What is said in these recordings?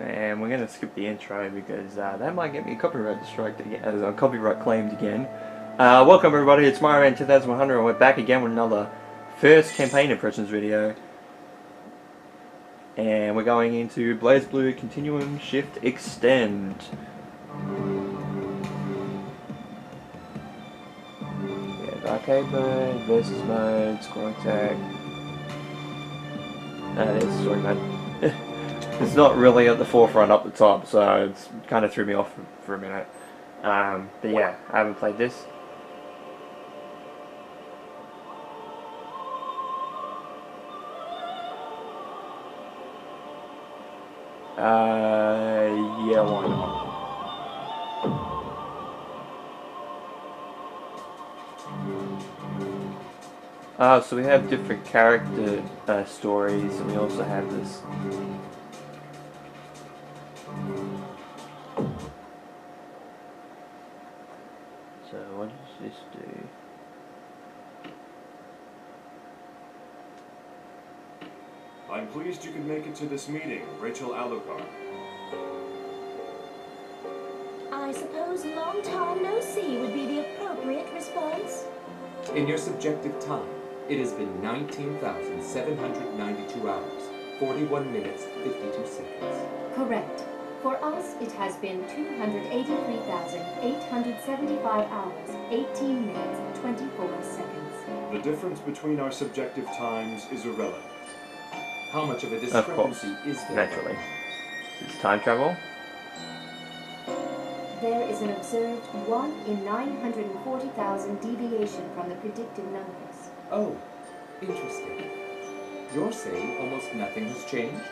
And we're gonna skip the intro because that might get me copyright striked again, copyright claimed again. Welcome everybody, it's MyRan 2100 and we're back again with another first campaign impressions video. And we're going into BlazBlue Continuum Shift Extend. We have arcade mode, versus mode, scoring tag. There's story mode. It's not really at the forefront up the top, so it's kind of threw me off for a minute. But yeah, I haven't played this. Yeah, why not? So we have different character stories, and we also have this. So what does this do? I'm pleased you could make it to this meeting, Rachel Alucard. I suppose long time no see would be the appropriate response. In your subjective time, it has been 19,792 hours, 41 minutes, 52 seconds. Correct. For us, it has been 283,875 hours, 18 minutes, 24 seconds. The difference between our subjective times is irrelevant. How much of a discrepancy is there? Naturally. It's time travel. There is an observed 1 in 940,000 deviation from the predicted numbers. Oh, interesting. You're saying almost nothing has changed?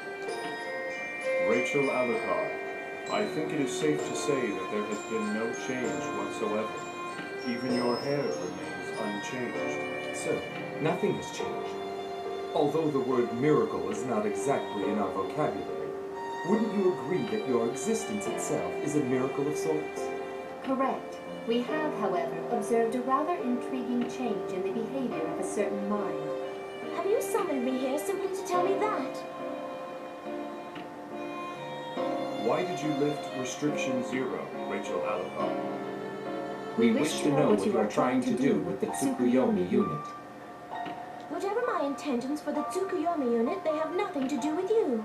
Rachel Alucard, I think it is safe to say that there has been no change whatsoever. Even your hair remains unchanged. So, nothing has changed. Although the word miracle is not exactly in our vocabulary, wouldn't you agree that your existence itself is a miracle of sorts? Correct. We have, however, observed a rather intriguing change in the behavior of a certain mind. Have you summoned me here simply to tell me that? Why did you lift Restriction 0, Rachel Alucard? We wish to know what you are trying to do with the Tsukuyomi unit. Whatever my intentions for the Tsukuyomi unit, they have nothing to do with you.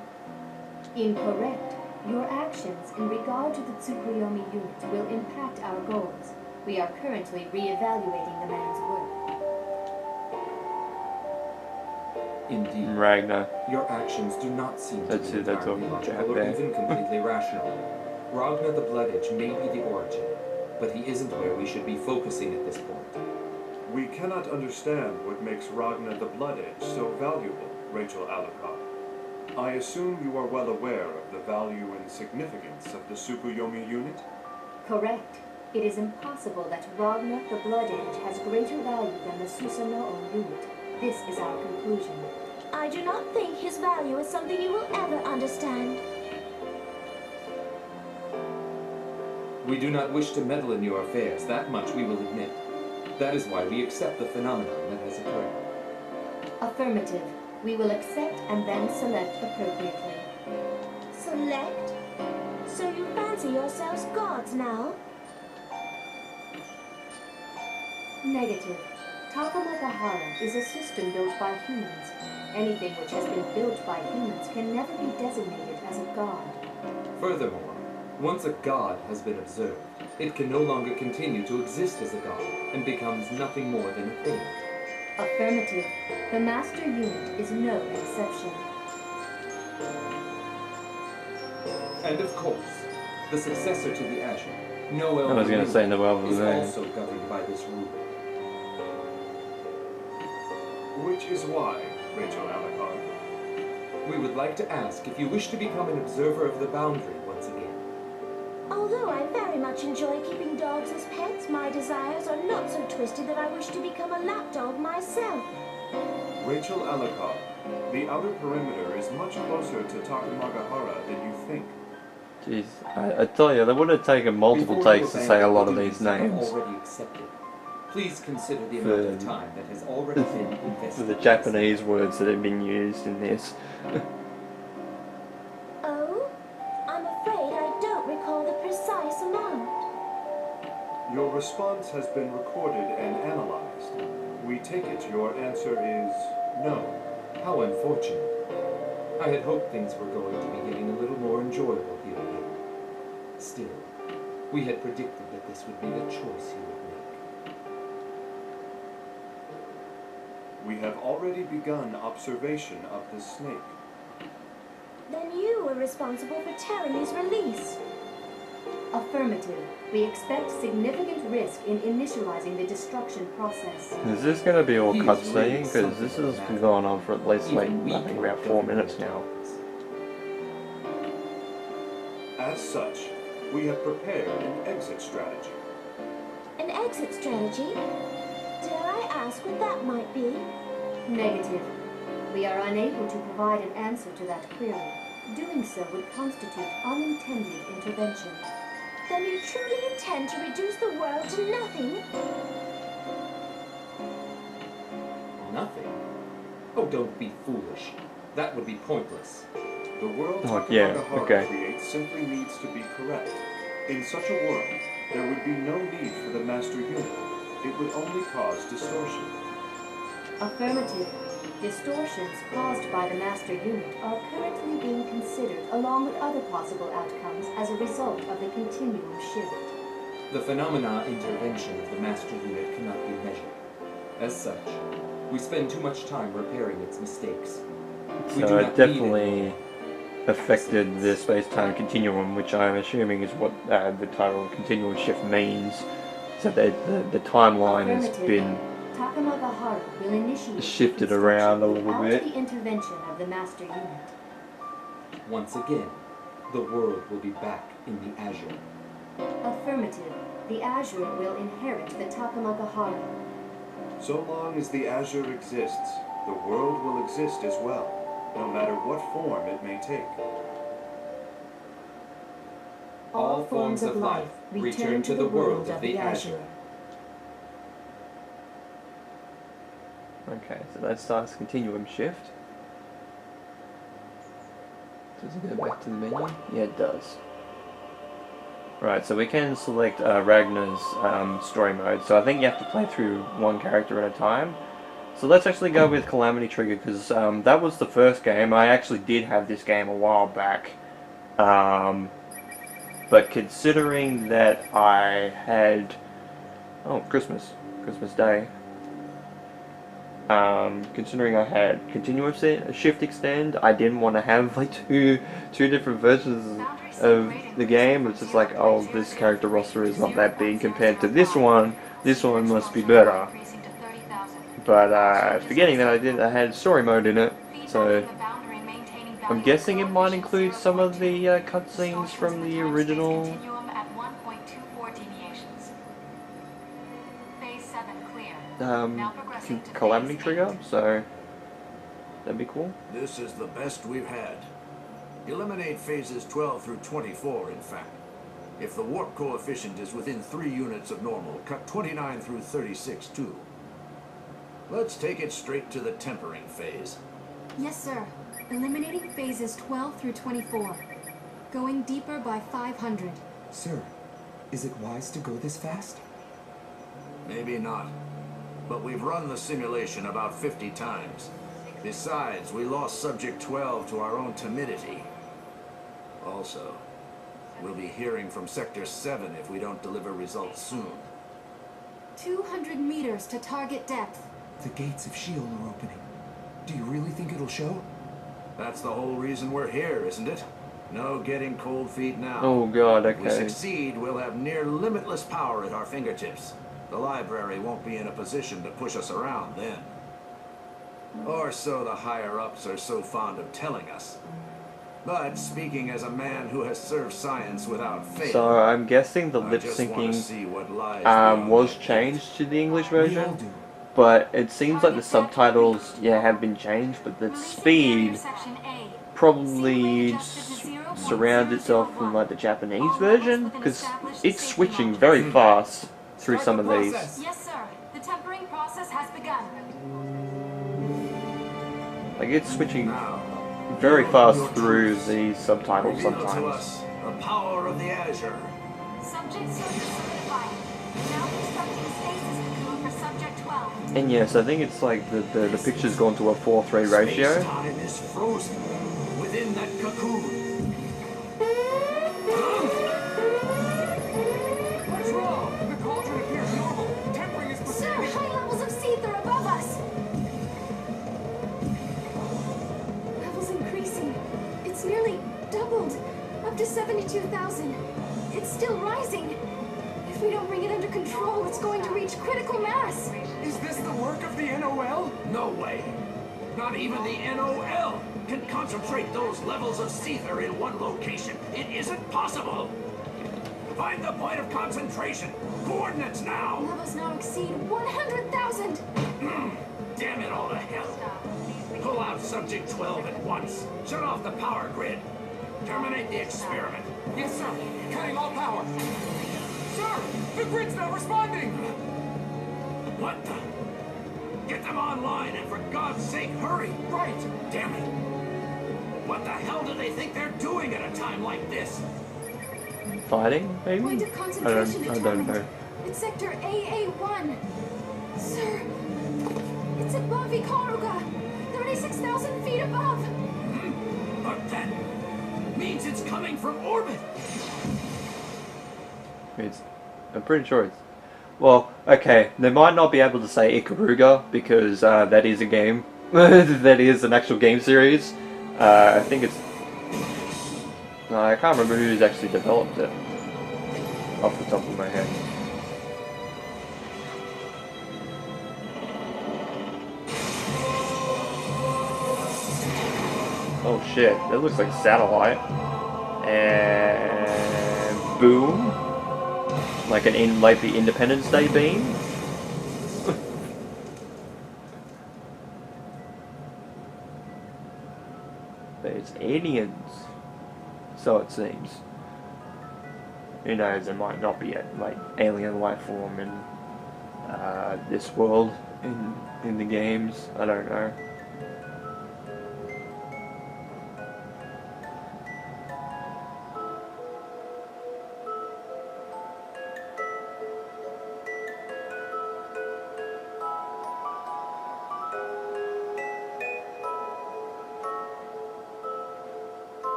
Incorrect. Your actions in regard to the Tsukuyomi unit will impact our goals. We are currently re-evaluating the man's work. Indeed. Ragnar. Your actions do not seem to That's be it, that's entirely all. logical or even completely rational. Ragnar the Blood Edge may be the origin, but he isn't where we should be focusing at this point. We cannot understand what makes Ragnar the Blood Edge so valuable, Rachel Alucard. I assume you are well aware of the value and significance of the Tsukuyomi unit? Correct. It is impossible that Ragnar the Blood Edge has greater value than the Susanoo unit. This is our conclusion. I do not think his value is something you will ever understand. We do not wish to meddle in your affairs, that much we will admit. That is why we accept the phenomenon that has occurred. Affirmative. We will accept and then select appropriately. Select? So you fancy yourselves gods now? Negative. Takamagahara is a system built by humans. Anything which has been built by humans can never be designated as a god. Furthermore, once a god has been observed, it can no longer continue to exist as a god and becomes nothing more than a thing. Affirmative. The master unit is no exception. And of course, the successor to the Azure, Noel, I was going to say Noel is Valet. also governed by this rule. Which is why, Rachel Alucard. We would like to ask if you wish to become an observer of the boundary once again. Although I very much enjoy keeping dogs as pets, my desires are not so twisted that I wish to become a lapdog myself. Rachel Alucard, the outer perimeter is much closer to Takamagahara than you think. Jeez, I tell you, they would have taken multiple Before takes to you say a abandon lot the of duties these that are names. already accepted, please consider the amount of time that has already been For invested. the Japanese words that have been used in this. Oh? I Your response has been recorded and analyzed. We take it your answer is no. How unfortunate. I had hoped things were going to be getting a little more enjoyable here again. Still, we had predicted that this would be the choice you would make. We have already begun observation of the snake. Then you were responsible for Terramy's release. Affirmative. We expect significant risk in initializing the destruction process. Is this going to be all He is cutscene? really Because this something has of been a going on for at least like, Even we I think don't about 4 govern minutes their now. tolerance. As such, we have prepared an exit strategy. An exit strategy? Dare I ask what that might be? Negative. We are unable to provide an answer to that query. Doing so would constitute unintended intervention. Then you truly intend to reduce the world to nothing? Nothing? Oh, don't be foolish. That would be pointless. The world Oh, yeah, Takamagahara okay. creates simply needs to be correct. In such a world, there would be no need for the master unit. It would only cause distortion. Affirmative. Distortions caused by the master unit are currently being considered along with other possible outcomes as a result of the continuum shift. The phenomena intervention of the master unit cannot be measured. As such, we spend too much time repairing its mistakes. We do So not it need definitely affected the space-time continuum, which I'm assuming is what the title Continuum Shift means. So that the timeline has been Takamagahara will initiate shifted construction around a little without bit. the intervention of the master unit. Once again, the world will be back in the azure. Affirmative. The Azure will inherit the Takamagahara. So long as the Azure exists, the world will exist as well, no matter what form it may take. All forms of life return to the world of the Azure. Okay, so that starts Continuum Shift. Does it go back to the menu? Yeah, it does. Right, so we can select Ragnar's story mode. So I think you have to play through one character at a time. So let's actually go with Calamity Trigger, because that was the first game. I actually did have this game a while back. But considering that I had... Oh, Christmas Day. Considering I had Continuum Shift Extend, I didn't want to have like two different versions of the game. It's just like, oh, this character roster is not that big compared to this one. This one must be better. But forgetting that I had story mode in it, so I'm guessing it might include some of the cutscenes from the original. Calamity Trigger, so that'd be cool. This is the best we've had. Eliminate phases 12 through 24, in fact. If the warp coefficient is within 3 units of normal, cut 29 through 36 too. Let's take it straight to the tempering phase. Yes, sir. Eliminating phases 12 through 24. Going deeper by 500. Sir, is it wise to go this fast? Maybe not. But we've run the simulation about 50 times. Besides, we lost Subject 12 to our own timidity. Also, we'll be hearing from Sector 7 if we don't deliver results soon. 200 meters to target depth. The gates of Shield are opening. Do you really think it'll show? That's the whole reason we're here, isn't it? No getting cold feet now. Oh god, If we okay. succeed, we'll have near limitless power at our fingertips. The library won't be in a position to push us around then. Or so the higher-ups are so fond of telling us. But speaking as a man who has served science without fail, So I'm guessing the I lip just want to syncing see what lies beyond was that. changed to the English We all version, do. but it seems like the subtitles, yeah, have been changed, but the speed probably surrounds itself from like the Japanese version, because it's switching very fast through some of these. Yes, sir. The tempering process has begun. Like it's switching Now, very fast through the subtitles reveal to sometimes. us the power of the Azure. Subject surface solidified. Now constructing stasis cocoon for subject 12. And yes, I think it's like the picture's gone to a 4:3 ratio. Space-time is frozen within that cocoon. What's wrong? The cauldron appears normal. Tempering is Sir, proceeding. high levels of seether above us. Levels increasing. It's nearly doubled. Up to 72,000. It's still rising. If we don't bring it under control, it's going to reach critical mass. Is this the work of the NOL? No way. Not even the NOL can concentrate those levels of seether in one location. It isn't possible. Find the point of concentration. Coordinates now. Levels now exceed 100,000. Damn it all to hell. Pull out subject 12 at once. Shut off the power grid. Terminate the experiment. Yes, sir. Cutting all power. Sir, the grid's not responding. What the? Get them online and for God's sake, hurry. Right. Damn it. What the hell do they think they're doing at a time like this? Fighting, maybe? Point of concentration I don't determined. know. It's sector AA1. Sir, it's above Ikaruga. 36,000 feet above. But that means it's coming from orbit. I'm pretty sure it's... Well, okay, they might not be able to say Ikaruga because that is a game. That is an actual game series. I think it's... No, I can't remember who's actually developed it off the top of my head. Oh shit, that looks like satellite. And boom. Like like the Independence Day beam. But it's aliens. So it seems. Who knows, there might not be a like alien life form in this world in the games. I don't know.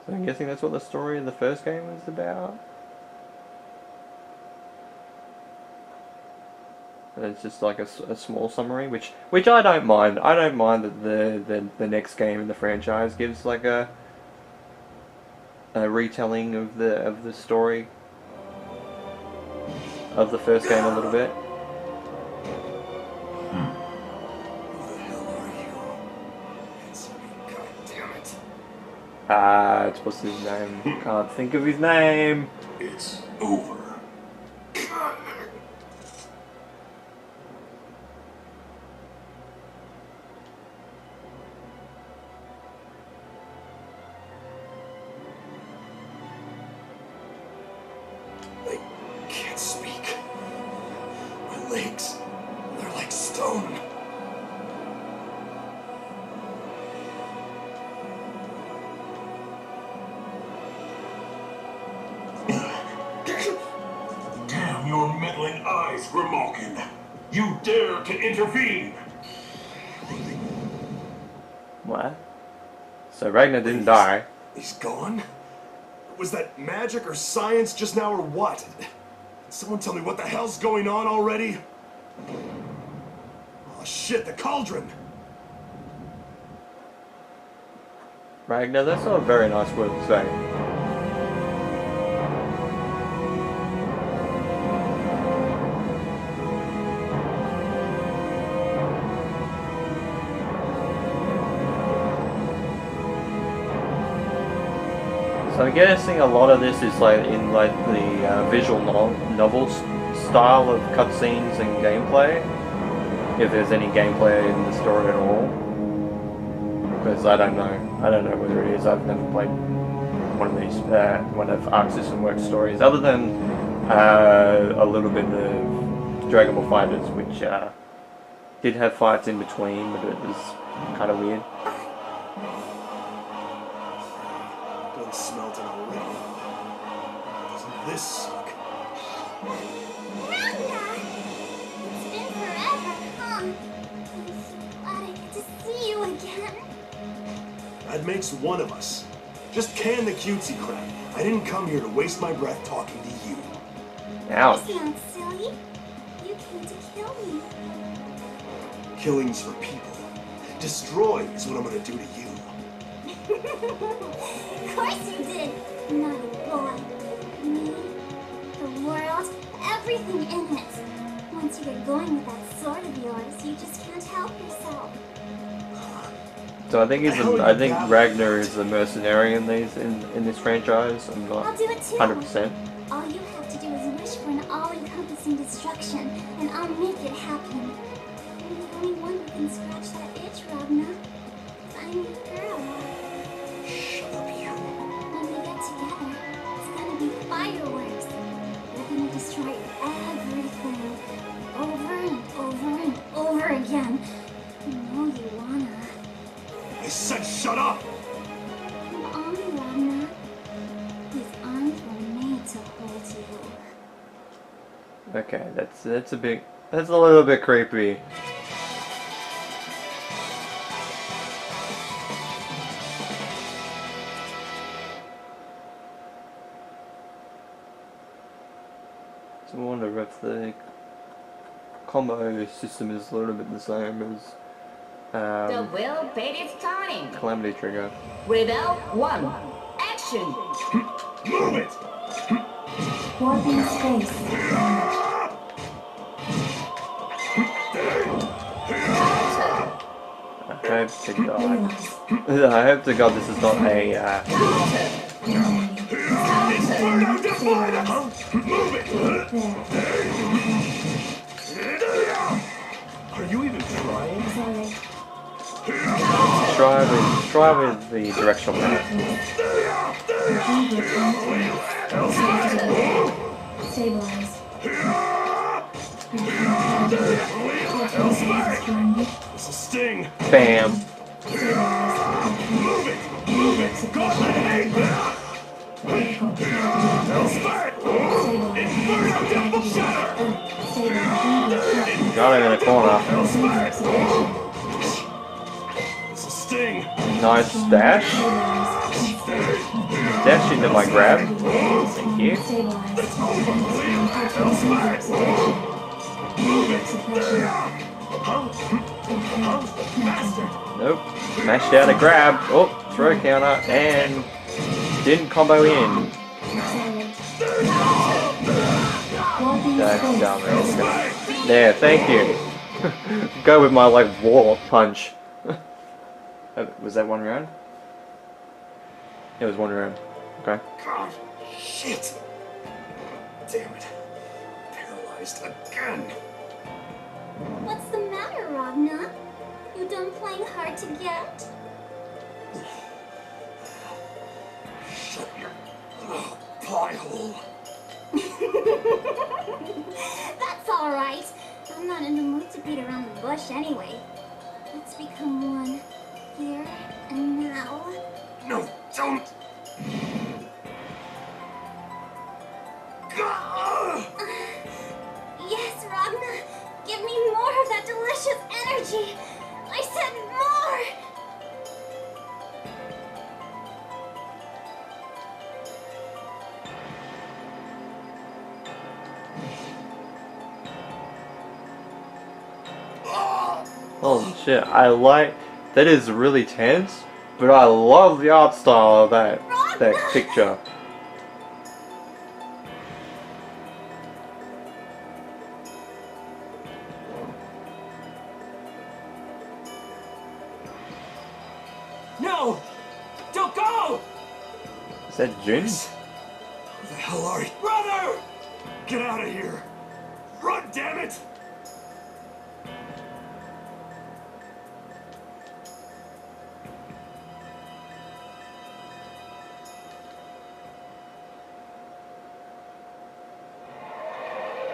So I'm guessing that's what the story of the first game was about. And it's just like a small summary, which I don't mind. I don't mind that the next game in the franchise gives like a retelling of the story of the first game a little bit. What's his name? Can't think of his name. It's over. I can't speak. My legs, they're like stone. Damn your meddling eyes, Grimalkin! You dare to intervene! What? So Ragnar didn't die. He's gone? Was that magic or science just now or what? Can someone tell me what the hell's going on already? Oh shit, the cauldron! Ragnar, that's not a very nice word to say. So I'm guessing a lot of this is like in like the visual novels style of cutscenes and gameplay, if there's any gameplay in the story at all. Because I don't know whether it is. I've never played one of these one of Arc System Works stories, other than a little bit of Dragon Ball Fighters, which did have fights in between, but it was kind of weird. Done smelting already. this suck. Ragna! It's been forever, huh? I'm so glad I get to see you again. That makes one of us. Just can the cutesy crap. I didn't come here to waste my breath talking to you. Ouch. That's not silly. You came to kill me. Killing's for people. Destroy is what I'm gonna do to you. Of course you did, naughty boy. Me, the world, everything in it. Once you get going with that sword of yours, you just can't help yourself. So I think I think Ragnar is a mercenary in this franchise. I'm I'll not do it too. 100%. All you have to do is wish for an all-encompassing destruction, and I'll make it happen. You're the only one who can scratch that itch, Ragna. I'm your girl. Shut up, you. When we get together, it's gonna be fireworks. We're gonna destroy everything. Over and over and over again. You know you wanna. I said shut up! Come on, Ragna. His arms were made to hold you. Okay, that's a little bit creepy. So I wonder if the combo system is a little bit the same as The will paid its time. Calamity Trigger. Rebel 1. Action. Move it! Warping space. I hope to God. I hope to God this is not a Are you even trying? try with the directional map. Stabilize. It's a sting! Bam. Move it! Move it! Go ahead! Inferno Shatter! Got him in the corner. It's a sting! Nice dash. Dash into my grab. Thank you. Nope. Smashed out a grab. Oh, throw counter and didn't combo in. That's dumb. There, thank you. Go with my like warlock punch. Was that one round? It was one round. Okay. God, shit! Damn it. Paralyzed again. What's the matter, Ragna? You done playing hard to get? Shut your pie hole. That's alright. I'm not in the mood to beat around the bush anyway. Let's become one. Here and now. No, don't! Yes, Ragna. Give me more of that delicious energy. I said more! Holy shit, that is really tense, but I love the art style of that picture. No! Don't go! Is that Jin? Who the hell are you? Brother! Get out of here! Run, damn it!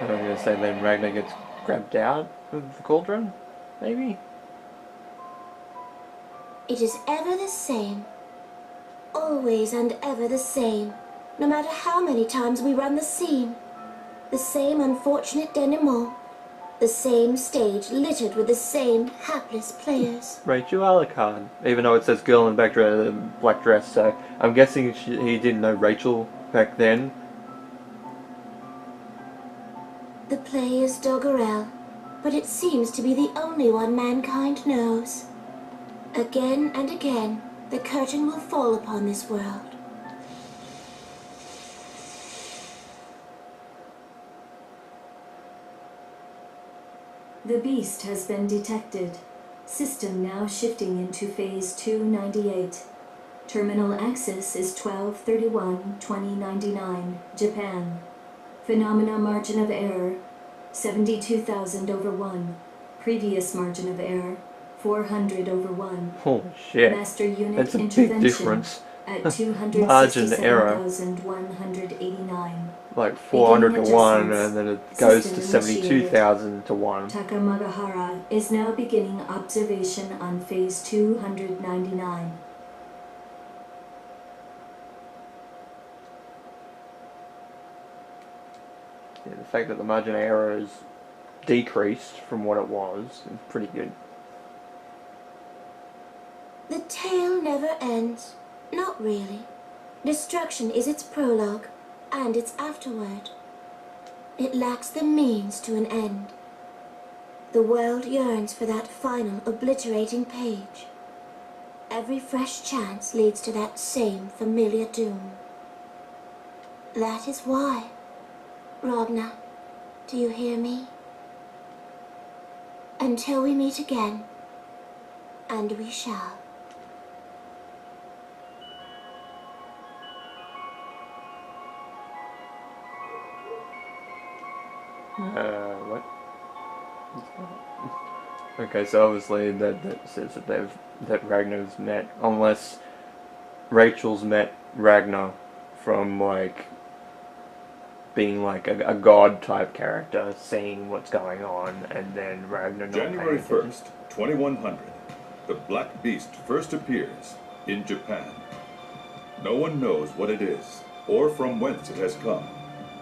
I'm gonna say then Ragnar gets grabbed out of the cauldron, maybe? It is ever the same. Always and ever the same. no matter how many times we run the scene. The same unfortunate denouement. The same stage littered with the same hapless players. Rachel Alucard, even though it says girl in the black dress, so I'm guessing he didn't know Rachel back then. The play is doggerel, but it seems to be the only one mankind knows. Again and again, the curtain will fall upon this world. The beast has been detected. System now shifting into phase 298. Terminal axis is 12/31/2099, Japan. Phenomena margin of error, 72,000/1. Previous margin of error, 400/1. Holy shit. Master unit That's a big intervention difference. at Margin error. 267,189. Like 400 to 1, adjustments. and then it goes System to 72,000 to 1. Takamagahara is now beginning observation on phase 299. Yeah, the fact that the margin of error is decreased from what it was is pretty good. The tale never ends. Not really. Destruction is its prologue, and its afterword. It lacks the means to an end. The world yearns for that final obliterating page. Every fresh chance leads to that same familiar doom. That is why, Ragnar, do you hear me? Until we meet again, and we shall. What? Okay, so obviously that says that Ragnar's met, unless Rachel's met Ragnar from like being like a god type character, seeing what's going on, and then Ragnar not January paying attention. 1st, 2100. The Black Beast first appears in Japan. No one knows what it is, or from whence it has come,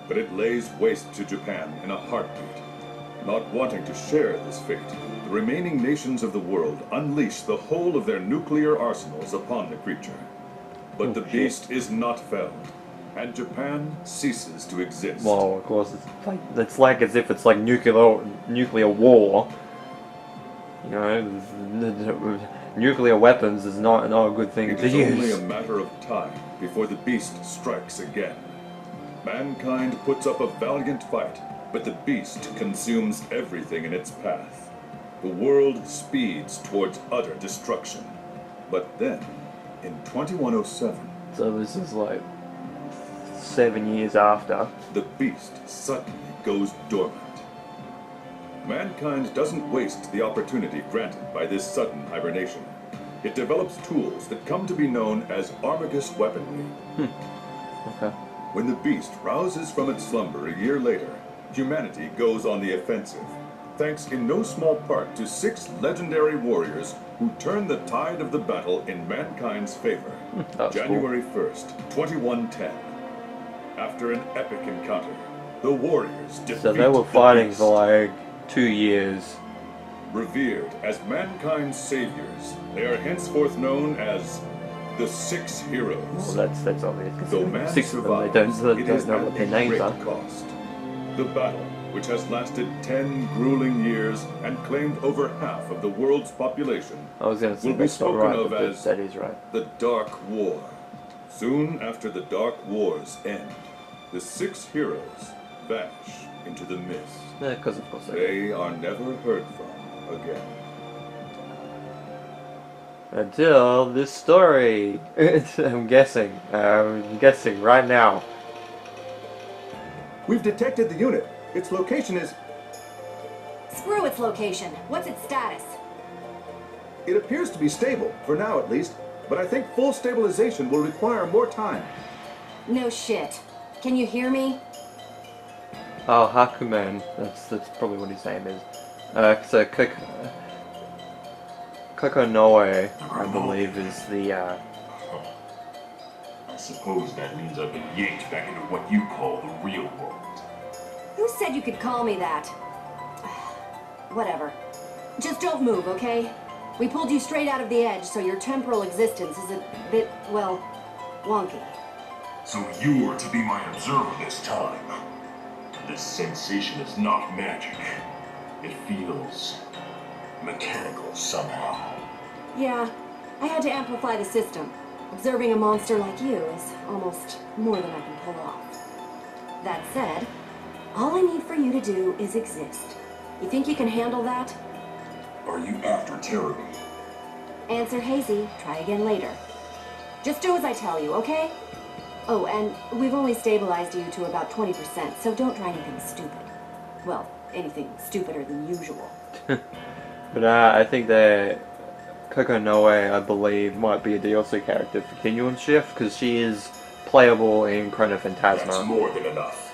but it lays waste to Japan in a heartbeat. Not wanting to share this fate, the remaining nations of the world unleash the whole of their nuclear arsenals upon the creature. But the beast is not felled, and Japan ceases to exist. Well, of course, it's like as if it's like nuclear war. You know, nuclear weapons is not a good thing It to is use. only a matter of time before the beast strikes again. Mankind puts up a valiant fight, but the beast consumes everything in its path. The world speeds towards utter destruction. But then, in 2107, So this is like 7 years after. the beast suddenly goes dormant. Mankind doesn't waste the opportunity granted by this sudden hibernation. It develops tools that come to be known as Armagus weaponry. Okay. When the beast rouses from its slumber a year later, humanity goes on the offensive, thanks in no small part to 6 legendary warriors who turn the tide of the battle in mankind's favor. That's January 1st, 2110. After an epic encounter, the warriors defeat So they were the fighting beast. for like 2 years. Revered as mankind's saviors, they are henceforth known as the 6 Heroes. Well, that's obvious. 'Cause Though man 6 of them, they survives, don't it is know at what their a names great are. cost. The battle, which has lasted 10 grueling years and claimed over half of the world's population, I was going to say will be that's not spoken right, of but as that is right. the Dark War. Soon after the Dark Wars end, the 6 heroes vanish into the mist. Yeah, because of course They are never heard from again. Until this story. I'm guessing right now. We've detected the unit. Its location is... Screw its location. What's its status? It appears to be stable, for now at least, but I think full stabilization will require more time. No shit. Can you hear me? Oh, Hakuman. That's probably what his name is. So Kokonoe, I believe, is the suppose that means I've been yanked back into what you call the real world. Who said you could call me that? Whatever. Just don't move, okay? We pulled you straight out of the edge, so your temporal existence is a bit, well, wonky. So you are to be my observer this time. This sensation is not magic. It feels mechanical somehow. Yeah, I had to amplify the system. Observing a monster like you is almost more than I can pull off. That said, all I need for you to do is exist. You think you can handle that? Are you after Terrorby? Answer hazy. Try again later. Just do as I tell you, okay? Oh, and we've only stabilized you to about 20%, so don't try anything stupid. Well, anything stupider than usual. But I think that Coco Noe, I believe, might be a DLC character for Continuum Shift, because she is playable in Chrono Phantasma. That's more than enough.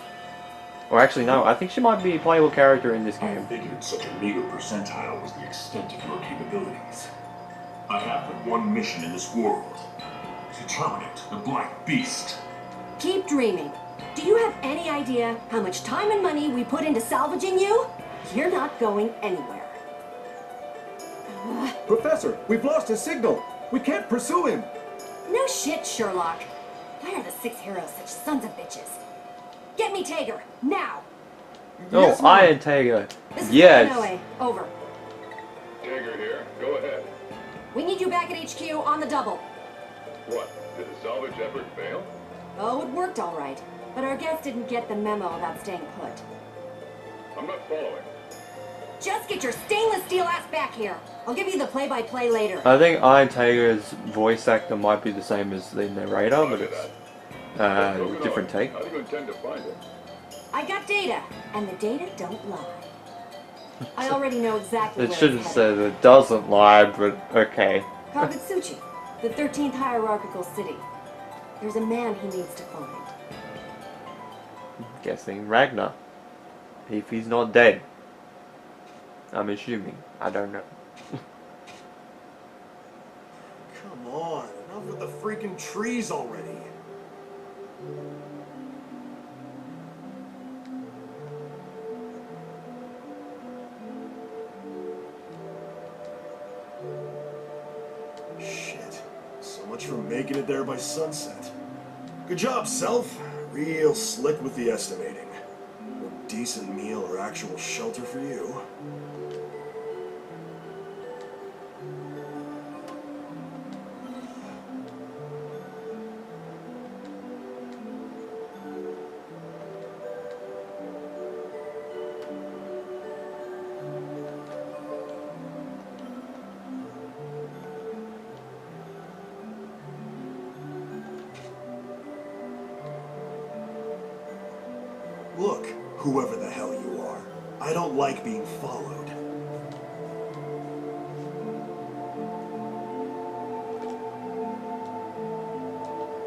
Or actually, no, I think she might be a playable character in this I game. figured such a meager percentile was the extent of your capabilities. I have but one mission in this world. To terminate the Black Beast. Keep dreaming. Do you have any idea how much time and money we put into salvaging you? You're not going anywhere. Professor, we've lost his signal. We can't pursue him. No shit, Sherlock. Why are the 6 heroes such sons of bitches? Get me Tager, now! Oh, Yes, ma'am. Iron Tager. This is Yes. Noe. Over. Tager here. Go ahead. We need you back at HQ on the double. What? Did the salvage effort fail? Oh, it worked all right. But our guest didn't get the memo about staying put. I'm not following. Just get your stainless steel ass back here. I'll give you the play-by-play later. I think Iron Tager's voice actor might be the same as the narrator, but it's Moving different on. take. How do you intend to find it? I got data, and the data don't lie. I already know exactly It where should it's have headed. said it doesn't lie, but okay. Kagutsuchi, the 13th hierarchical city. There's a man he needs to find. Guessing Ragnar. If he's not dead. I'm assuming. I don't know. Come on, enough with the freaking trees already. Shit. So much for making it there by sunset. Good job, Self. Real slick with the estimating. No decent meal or actual shelter for you. Look, whoever the hell you are, I don't like being followed.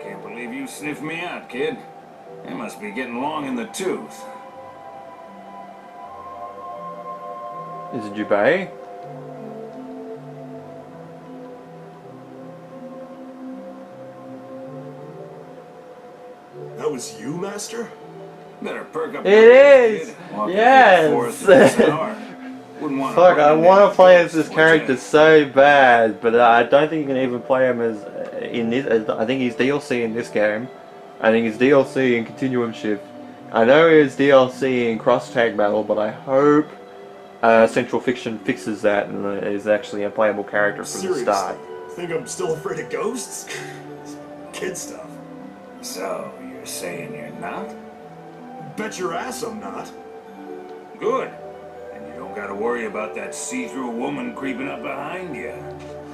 Can't believe you sniffed me out, kid. I must be getting long in the tooth. Is it Jubei? That was you, Master? Better perk up. It your is! kid. Walking Yes! through the forest at this hour. Wouldn't want Fuck, I run want into to play as folks, this would character ya? so bad, but I don't think you can even play him as in this. I think he's DLC in this game. I think he's DLC in Continuum Shift. I know he's DLC in Cross Tag Battle, but I hope Central Fiction fixes that and is actually a playable character from Seriously, the start. think I'm still afraid of ghosts? Kid stuff. So, you're saying you're not? Bet your ass I'm not. Good. And you don't gotta worry about that see-through woman creeping up behind you.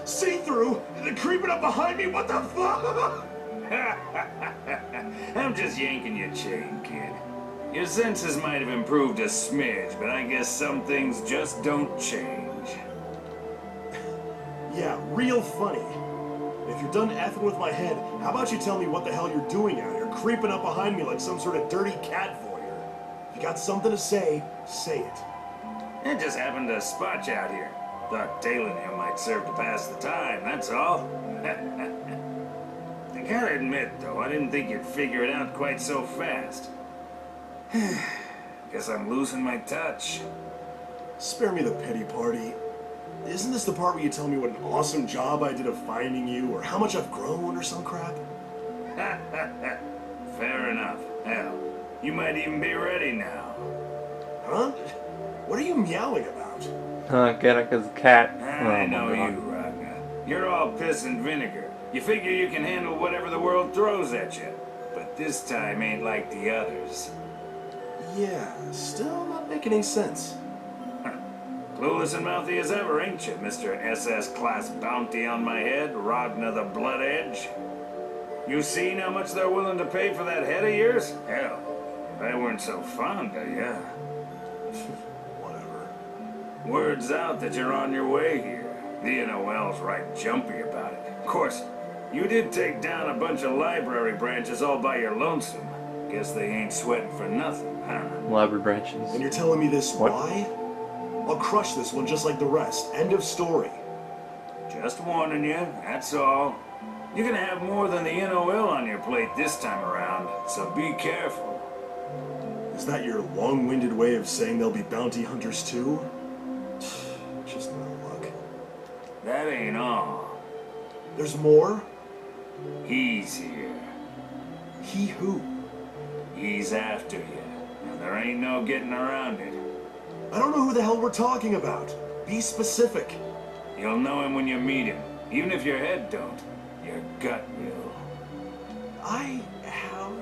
See-through? They're creeping up behind me? What the fuck? I'm just yanking your chain, kid. Your senses might have improved a smidge, but I guess some things just don't change. Yeah, real funny. If you're done effing with my head, how about you tell me what the hell you're doing out here, creeping up behind me like some sort of dirty cat voyeur? If you got something to say it. I just happened to spot you out here. Thought tailing you might serve to pass the time, that's all. Think gotta admit, though, I didn't think you'd figure it out quite so fast. Guess I'm losing my touch. Spare me the pity party. Isn't this the part where you tell me what an awesome job I did of finding you, or how much I've grown, or some crap? Fair enough. Hell, you might even be ready now. Huh? What are you meowing about? Get it, 'cause cat. I Oh know my God. you, Ragna. You're all piss and vinegar. You figure you can handle whatever the world throws at you. But this time ain't like the others. Yeah, still not making any sense. Clueless and mouthy as ever, ain't you, Mr. SS-class bounty on my head, Ragna the Blood Edge? You seen how much they're willing to pay for that head of yours? Hell, if I weren't so fond of you. Whatever. Word's out that you're on your way here. The NOL's right jumpy about it. Of course, you did take down a bunch of library branches all by your lonesome. Guess they ain't sweating for nothing, huh? Library branches. And you're telling me this What? why? I'll crush this one just like the rest. End of story. Just warning you, that's all. You're gonna have more than the NOL on your plate this time around, so be careful. Is that your long-winded way of saying there'll be bounty hunters too? Just no luck. That ain't all. There's more? He's here. He who? He's after you, and there ain't no getting around it. I don't know who the hell we're talking about. Be specific. You'll know him when you meet him, even if your head don't. Your gut will. I have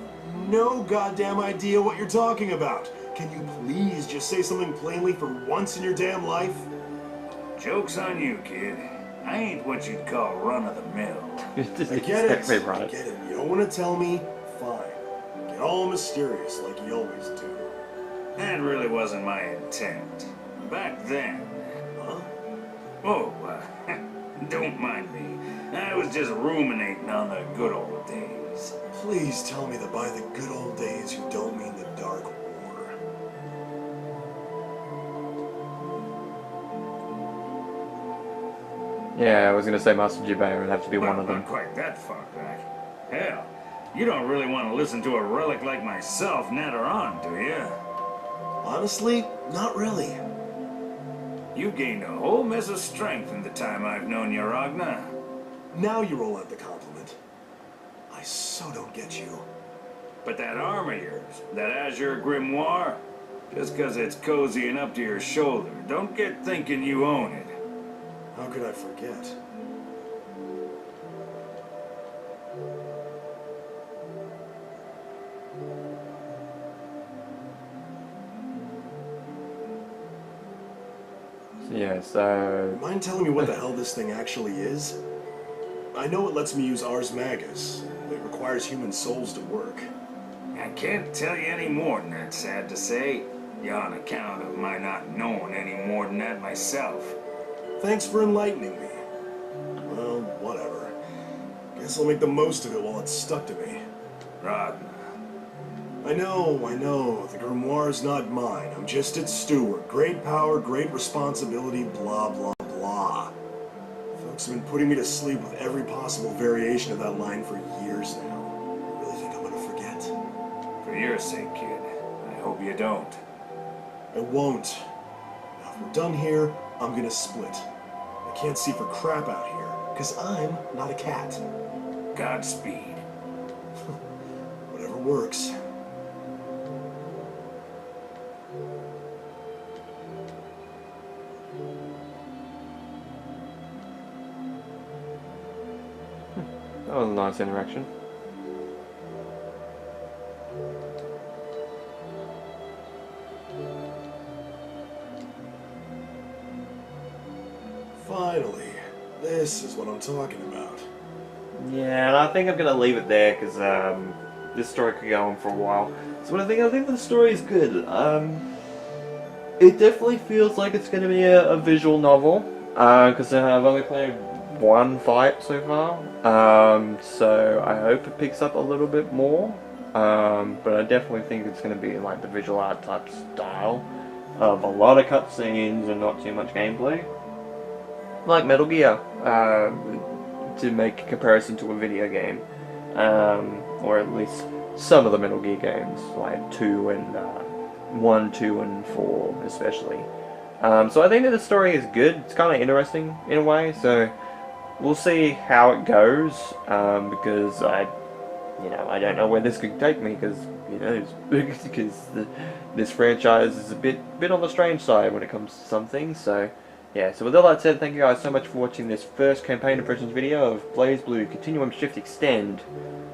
no goddamn idea what you're talking about. Can you please just say something plainly for once in your damn life? Joke's on you, kid. I ain't what you'd call run-of-the-mill. I get it. I get it. You don't want to tell me? Fine. Get all mysterious like you always do. That really wasn't my intent. Back then. Huh? Oh, don't mind me. I was just ruminating on the good old days. Please tell me that by the good old days you don't mean the Dark War. Yeah, I was gonna say Master Jibei would have to be one of them. Not quite that far back. Hell, you don't really want to listen to a relic like myself natter on, do you? Honestly, not really. You gained a whole mess of strength in the time I've known you, Ragna. Now you roll out the compliment. I so don't get you. But that arm of yours, that Azure Grimoire, just 'cause it's cozy and up to your shoulder, don't get thinking you own it. How could I forget? Yeah, so... Mind telling me what the hell this thing actually is? I know it lets me use Ars Magus. It requires human souls to work. I can't tell you any more than that, sad to say. On account of my not knowing any more than that myself. Thanks for enlightening me. Well, whatever. Guess I'll make the most of it while it's stuck to me. Ragna. I know. The grimoire's not mine. I'm just its steward. Great power, great responsibility, blah, blah, blah. Folks have been putting me to sleep with every possible variation of that line for years now. I really think I'm gonna forget? For your sake, kid. I hope you don't. I won't. Now, if we're done here, I'm gonna split. I can't see for crap out here, because I'm not a cat. Godspeed. Whatever works. That was a nice interaction. Finally. This is what I'm talking about. Yeah, and I think I'm gonna leave it there because this story could go on for a while. So I think the story is good. It definitely feels like it's gonna be a visual novel because I've only played one fight so far. So I hope it picks up a little bit more. But I definitely think it's gonna be like the visual art type style of a lot of cutscenes and not too much gameplay. Like Metal Gear, to make a comparison to a video game. or at least some of the Metal Gear games, like 2 and 1, 2, and 4 especially. So I think that the story is good. It's kind of interesting in a way. So we'll see how it goes, because I don't know where this could take me, because this franchise is a bit on the strange side when it comes to some things. So yeah. So with all that said, thank you guys so much for watching this first campaign impressions video of BlazBlue Continuum Shift Extend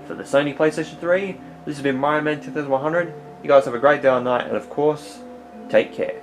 for the Sony PlayStation 3. This has been Myman 2100. You guys have a great day or night, and of course, take care.